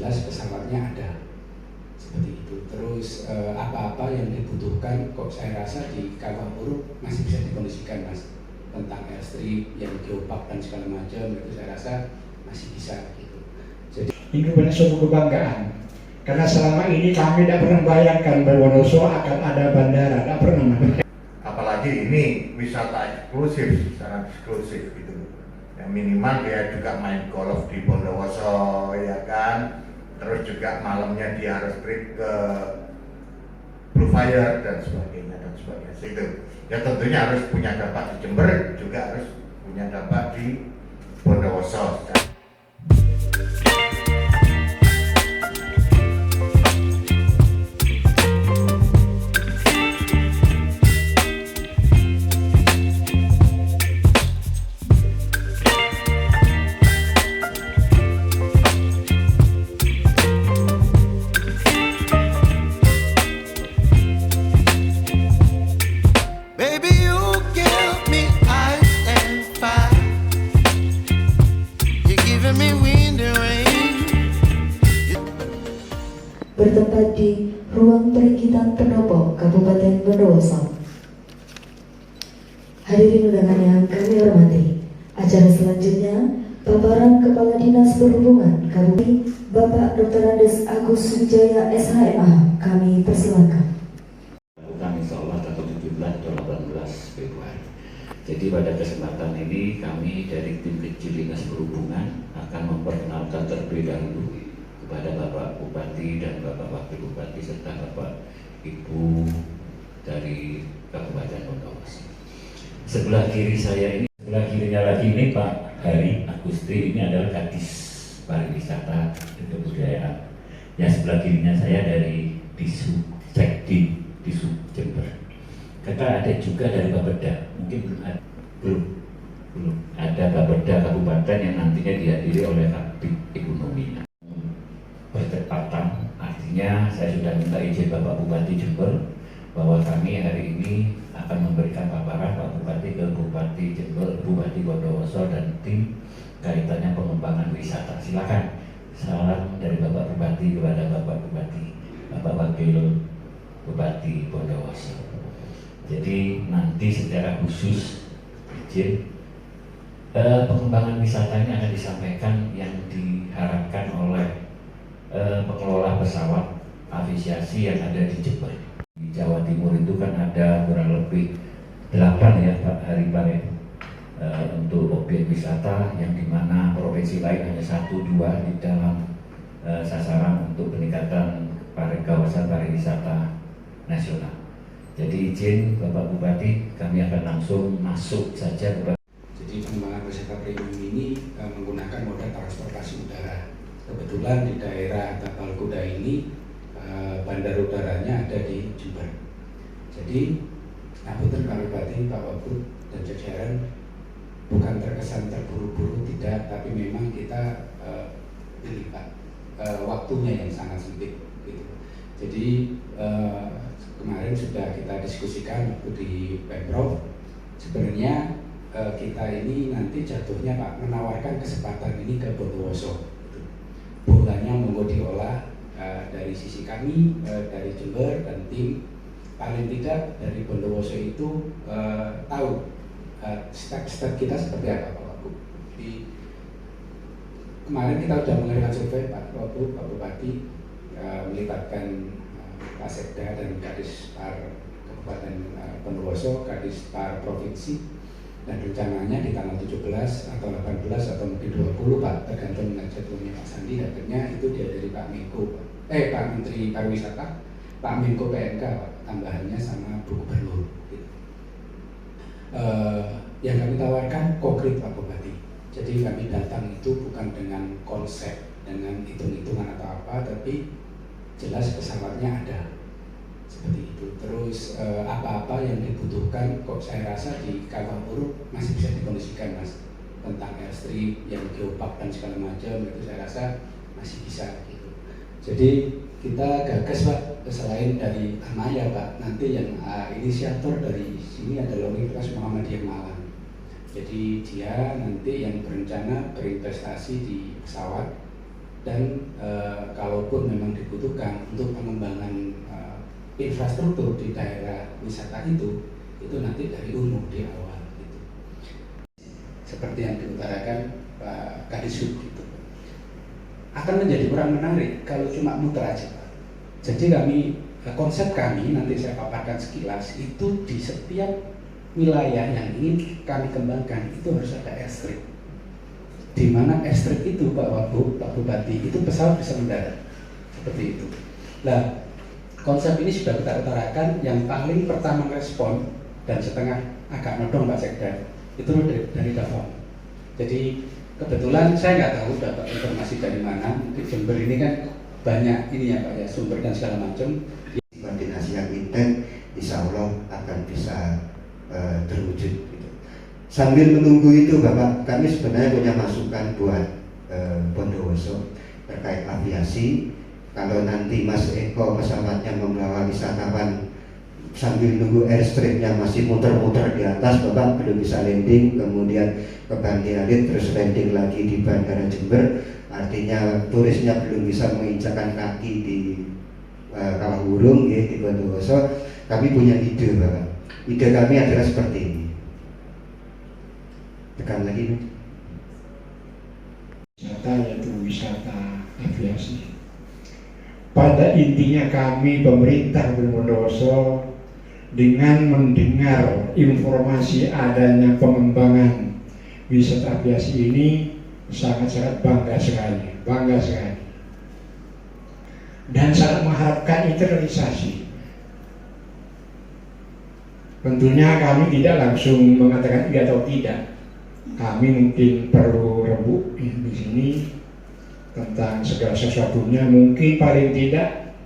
jelas pesawatnya ada seperti itu. Terus apa-apa yang dibutuhkan kok saya rasa di kawah buruk masih bisa dikondisikan mas, tentang airstrip yang geopark dan segala macam itu saya rasa masih bisa gitu. Jadi ini benar suatu kebanggaan karena selama ini kami tidak pernah bayangkan bahwa Wonoso akan ada bandara, tidak pernah. Apalagi ini wisata eksklusif, sangat eksklusif gitu. Yang minimal dia juga main golf di Bondowoso ya kan, terus juga malamnya dia harus trip ke Blue Fire dan sebagainya dan sebagainya. Itu ya tentunya harus punya dampak di Jember, juga harus punya dampak di Bondowoso. Bertempat di Ruang Perikitan Pendopo, Kabupaten Bondowoso. Hadirin undangan yang kami hormati, acara selanjutnya paparan Kepala Dinas Perhubungan Kabupaten Bapak Dr. Andes Agus Wijaya SHMA, kami persilakan. Kami sholat atau 17 atau 18 Februari. Jadi pada kesempatan ini kami dari tim kecil Dinas Perhubungan akan memperkenalkan terlebih dahulu kepada Bapak Bupati dan Bapak Wakil Bupati serta Bapak Ibu dari Kabupaten Bondowoso. Sebelah kiri saya ini, sebelah kirinya lagi ini Pak Hari Agusti, ini adalah Kadis Pariwisata dan Kebudayaan. Yang sebelah kirinya saya dari Disub Sekdi Disub Jember. Kita ada juga dari Bapeda, mungkin belum ada Bapeda Kabupaten yang nantinya dihadiri oleh Kabid Ekonomi. Bertepatan, artinya saya sudah minta izin Bapak Bupati Jember bahwa kami hari ini akan memberikan paparan Pak Bupati ke Bupati Jember, Bupati Bondowoso dan tim kaitannya pengembangan wisata. Silakan salam dari Bapak Bupati kepada Bapak Bupati, Bapak Wakil Bupati Bondowoso. Jadi nanti secara khusus izin pengembangan wisata ini akan disampaikan yang diharapkan oleh pengelola pesawat aviasi yang ada di Jember. Di Jawa Timur itu kan ada kurang lebih 8 ya Pak Hari Pare untuk objek wisata, yang dimana provinsi lain hanya 1-2 di dalam sasaran untuk peningkatan kawasan pariwisata nasional. Jadi izin Bapak Bupati, kami akan langsung masuk saja kepada. jadi pengembangan wisata premium ini menggunakan moda transportasi udara. Kebetulan di daerah Tapal Kuda ini bandar udaranya ada di Jember. Jadi Ngapunten Pak Bupati, Pak Wagub dan jajaran, bukan terkesan terburu-buru, tidak, tapi memang kita ini Pak, waktunya yang sangat sempit gitu. Jadi kemarin sudah kita diskusikan waktu di Pemprov, sebenarnya kita ini nanti jatuhnya Pak menawarkan kesempatan ini ke Bondowoso. Bolanya monggo diolah dari sisi kami, dari Jember dan tim, paling tidak dari Bondowoso itu tahu step-step kita seperti apa Pak Wagub. Kemarin kita sudah mengadakan survei Pak Wagub, Pak Bupati, melibatkan Pak Sekda dan Kadis Par Kabupaten Bondowoso, Kadis Par Provinsi, dan rencananya di tanggal 17 atau 18 atau mungkin 20 Pak, tergantung dengan jadwalnya Pak Sandi, datanya itu dihadiri Pak Menko, Pak Menteri Pariwisata, Pak Menko PMK Pak, tambahannya sama Bu Gubernur gitu. Yang kami tawarkan konkret Pak Bupati. Jadi kami datang itu bukan dengan konsep, dengan hitung-hitungan atau apa, tapi jelas pesawatnya ada seperti itu. Terus apa-apa yang dibutuhkan kok saya rasa di kawah buruk masih bisa dikondisikan mas, tentang airstrip yang geopark dan segala macam itu saya rasa masih bisa gitu. Jadi kita gagas Pak, selain dari Amaya Pak, nanti yang inisiator dari sini adalah Universitas Muhammadiyah Malang. Jadi dia nanti yang berencana berinvestasi di pesawat dan kalaupun memang dibutuhkan untuk pengembangan infrastruktur di daerah wisata itu nanti dari UNMU di awal gitu. Seperti yang diutarakan Pak Kadishub gitu. Akan menjadi kurang menarik kalau cuma muter aja Pak. Jadi konsep kami nanti saya paparkan sekilas itu di setiap wilayah yang ingin kami kembangkan itu harus ada airstrip. Di mana airstrip itu Pak Bupati itu pesawat bisa mendarat seperti itu. Nah, konsep ini sudah kita utarakan. Yang paling pertama respon dan setengah agak nodong Pak Sekda itu dari Davao. Jadi kebetulan saya nggak tahu dapat informasi dari mana. Di Jember ini kan banyak ini ya Pak ya, sumber dan segala macam. Koordinasi yang intens, insya Allah akan bisa terwujud. Gitu. Sambil menunggu itu Bapak, kami sebenarnya punya masukan buat Bondowoso terkait aviasi. Kalau nanti Mas Eko pesawatnya membawa wisatawan sambil nunggu airstripnya masih muter-muter di atas, Bapak belum bisa landing, kemudian ke Bandi Alit terus landing lagi di Bandara Jember, artinya turisnya belum bisa menginjakan kaki di Kawah Burung ya, di Bondowoso. Kami punya ide Bapak. Ide kami adalah seperti ini. Tekan lagi nih. Wisata yaitu wisata aviasi. Pada intinya kami pemerintah Bondowoso dengan mendengar informasi adanya pengembangan wisata aviasi ini sangat-sangat bangga sekali, dan sangat mengharapkan itu realisasi. Tentunya kami tidak langsung mengatakan iya atau tidak. Kami mungkin perlu rebut di sini tentang segala sesuatunya. Mungkin paling tidak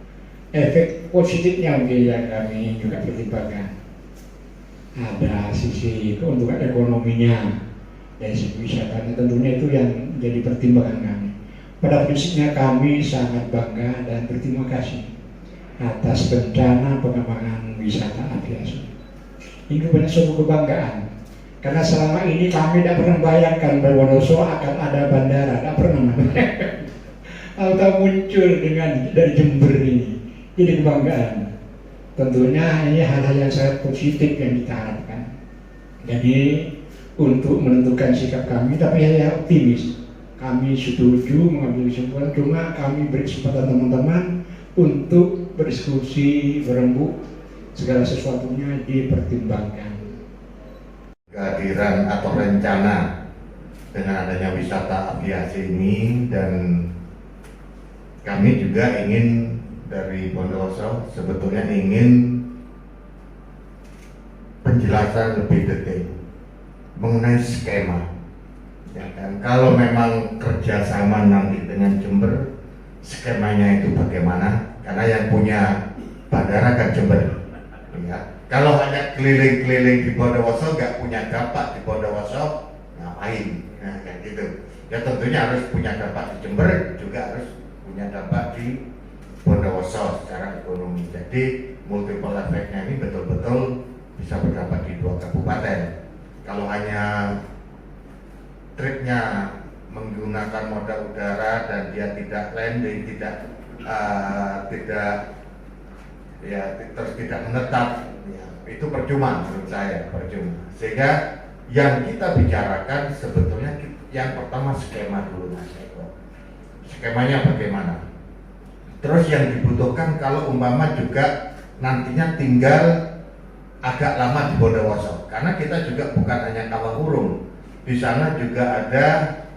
efek positifnya mungkin yang kami juga pertimbangkan. Ada sisi keuntungan ekonominya dari segi wisatanya, tentunya itu yang jadi pertimbangan kami. Pada prinsipnya kami sangat bangga dan berterima kasih atas rencana pengembangan wisata aviasi. Ini banyak suatu kebanggaan, karena selama ini kami tidak pernah bayangkan bahwa Bondowoso akan ada bandara, tidak pernah. Atau muncul dari Jember ini, jadi kebanggaan. Tentunya ini hal-hal yang sangat positif yang kita harapkan. Jadi untuk menentukan sikap kami, tapi saya optimis. Kami setuju mengambil kesimpulan, cuma kami beri kesempatan teman-teman untuk berdiskusi, berembuk, segala sesuatunya dipertimbangkan. Kehadiran atau rencana dengan adanya wisata aviasi ini, dan kami juga ingin dari Bondowoso sebetulnya ingin penjelasan lebih detail mengenai skema. Ya kan? Kalau memang kerjasama nanti dengan Jember, skemanya itu bagaimana? Karena yang punya bandara kan Jember. Ya. Kalau hanya keliling-keliling di Bondowoso, nggak punya dampak di Bondowoso, ngapain? Nah, kayak gitu. Ya tentunya harus punya dampak di Jember, juga harus punya dampak di Bondowoso secara ekonomi. Jadi multiple efeknya ini betul-betul bisa berdampak di 2 kabupaten. Kalau hanya tripnya menggunakan moda udara dan dia tidak landing, terus tidak menetap, ya, itu percuma menurut saya, percuma. Sehingga yang kita bicarakan sebetulnya yang pertama skema dulu Mas Eko. Skemanya bagaimana? Terus yang dibutuhkan kalau umpama juga nantinya tinggal agak lama di Bondowoso, karena kita juga bukan hanya Kawah Burung, di sana juga ada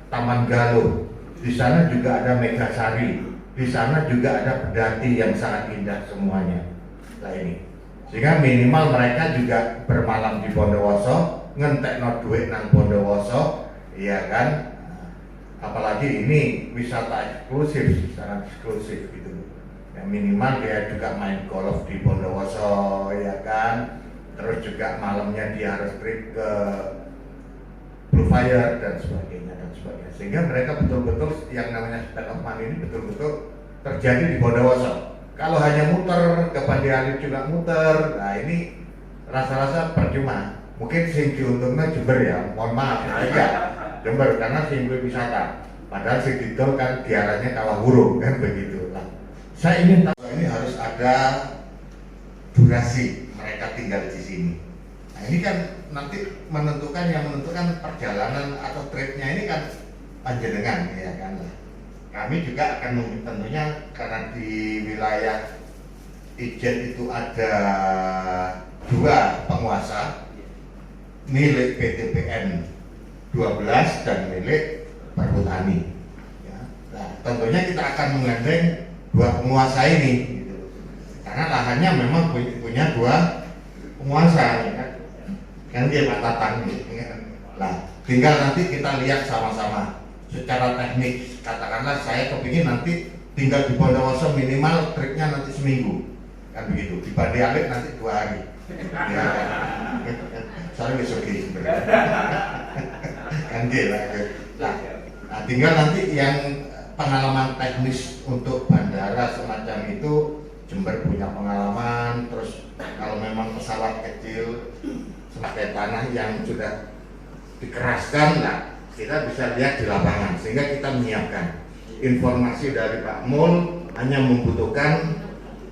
Taman Galuh, di sana juga ada Megasari, di sana juga ada Pedati yang sangat indah semuanya. Nah ini, sehingga minimal mereka juga bermalam di Bondowoso, ngentekno duit nang Bondowoso, iya kan? Apalagi ini wisata eksklusif, sangat eksklusif gitu. Ya minimal dia juga main golf di Bondowoso, ya kan? Terus juga malamnya dia harus trip ke Blue Fire dan sebagainya. Sehingga mereka betul-betul yang namanya spend of money ini betul-betul terjadi di Bondowoso. Kalau hanya muter ke Bandi Alit juga muter, nah ini rasa-rasa percuma. Mungkin sing diuntungnya Jember ya, mohon maaf ya, Jember karena simbol wisata. Padahal si Didol kan diarahnya kawah burung kan begitu. Nah, saya ingin tahu ini harus ada durasi mereka tinggal di sini. Nah, ini kan nanti yang menentukan perjalanan atau tripnya ini kan panjenengan ya kan. Kami juga akan tentunya karena di wilayah Ijen itu ada 2 penguasa, milik PTPN 12 dan milik Perhutani. Ya. Nah, tentunya kita akan menggandeng 2 penguasa ini, gitu. Karena lahannya memang punya 2 penguasa, ya kan? Kan dia Pak Tatang, gitu. Nah, tinggal nanti kita lihat sama-sama secara teknik. Katakanlah saya kepingin nanti tinggal di Bondowoso minimal triknya nanti seminggu, kan begitu. Di Bande Alit nanti 2 hari. Ya. Saya besok sebenarnya. Kan dia lah. Nah, tinggal nanti yang pengalaman teknis untuk bandara semacam itu, Jember punya pengalaman. Terus kalau memang pesawat kecil sebagai tanah yang sudah dikeraskan, nah kita bisa lihat di lapangan sehingga kita menyiapkan informasi dari Pak Mul hanya membutuhkan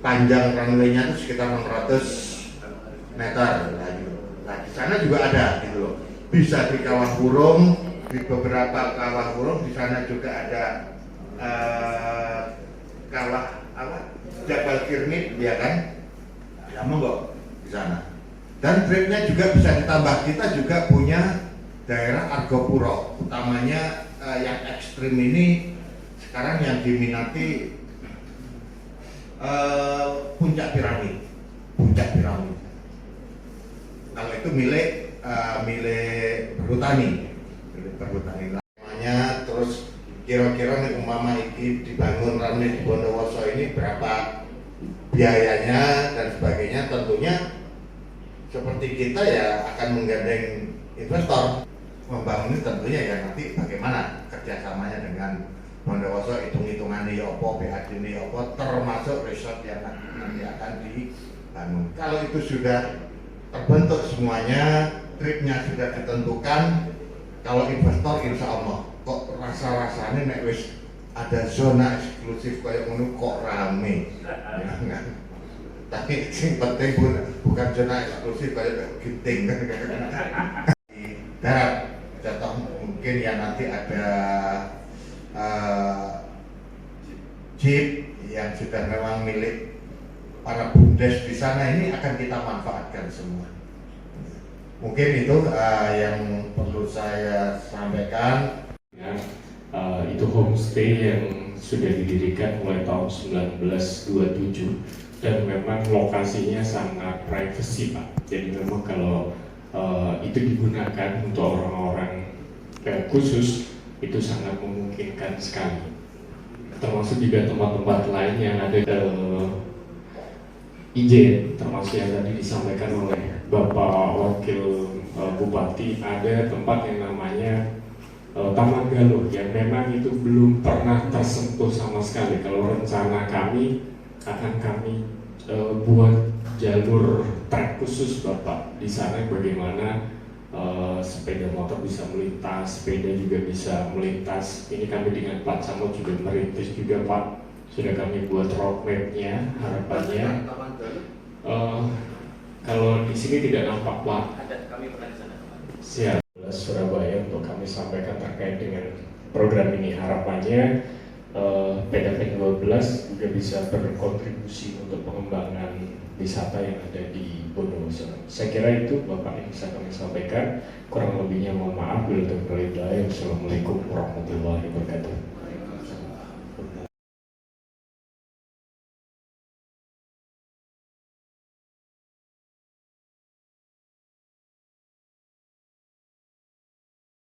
panjang runway-nya itu sekitar 600 meter. Nah, di sana juga ada gitu loh. Bisa di Kawah Burung, di beberapa Kawah Burung, di sana juga ada Kawah Jabal Kirmit, ya kan? Ya monggo di sana. Dan tripnya juga bisa ditambah. Kita juga punya daerah Argopuro, utamanya yang ekstrim ini sekarang yang diminati Puncak Piramid. Kalau itu milik Perhutani, namanya. Terus kira-kira nih umpama ini dibangun runway di Bondowoso ini berapa biayanya dan sebagainya. Tentunya seperti kita ya akan menggandeng investor membangun ini, tentunya ya nanti bagaimana kerjasamanya dengan Bondowoso, hitung-hitungannya ya apa, BAD ini ya apa, termasuk resort yang nanti akan dibangun. Kalau itu sudah terbentuk semuanya, tripnya sudah ditentukan, kalau investor insya Allah kok rasa-rasanya nek wis ada zona eksklusif kayak ngono kok rame ya, kan? Tapi yang penting bukan zona eksklusif kayak Ginting kan. Di darat contoh mungkin ya nanti ada jeep yang sudah memang milik para bumdes di sana, ini akan kita manfaatkan semua. Mungkin itu yang perlu saya sampaikan. Ya, itu homestay yang sudah didirikan mulai tahun 1927 dan memang lokasinya sangat privacy Pak. Jadi memang kalau itu digunakan untuk orang-orang khusus itu sangat memungkinkan sekali. Termasuk juga tempat-tempat lain yang ada Ijen, termasuk yang tadi disampaikan oleh Bapak Wakil Bupati, ada tempat yang namanya Taman Galuh yang memang itu belum pernah tersentuh sama sekali. Kalau rencana kami akan kami buat jalur trek khusus Bapak di sana, bagaimana sepeda motor bisa melintas, sepeda juga bisa melintas. Ini kami dengan Pak Samo juga merintis juga Pak. Sudah kami buat roadmap-nya, harapannya. Kalau di sini tidak nampak Pak. Ada, kami pernah di sana. Siap. Surabaya untuk kami sampaikan terkait dengan program ini. Harapannya PDP 12 juga bisa berkontribusi untuk pengembangan wisata yang ada di Bondowoso. Saya kira itu Bapak yang bisa kami sampaikan. Kurang lebihnya mohon maaf. Assalamualaikum warahmatullahi wabarakatuh.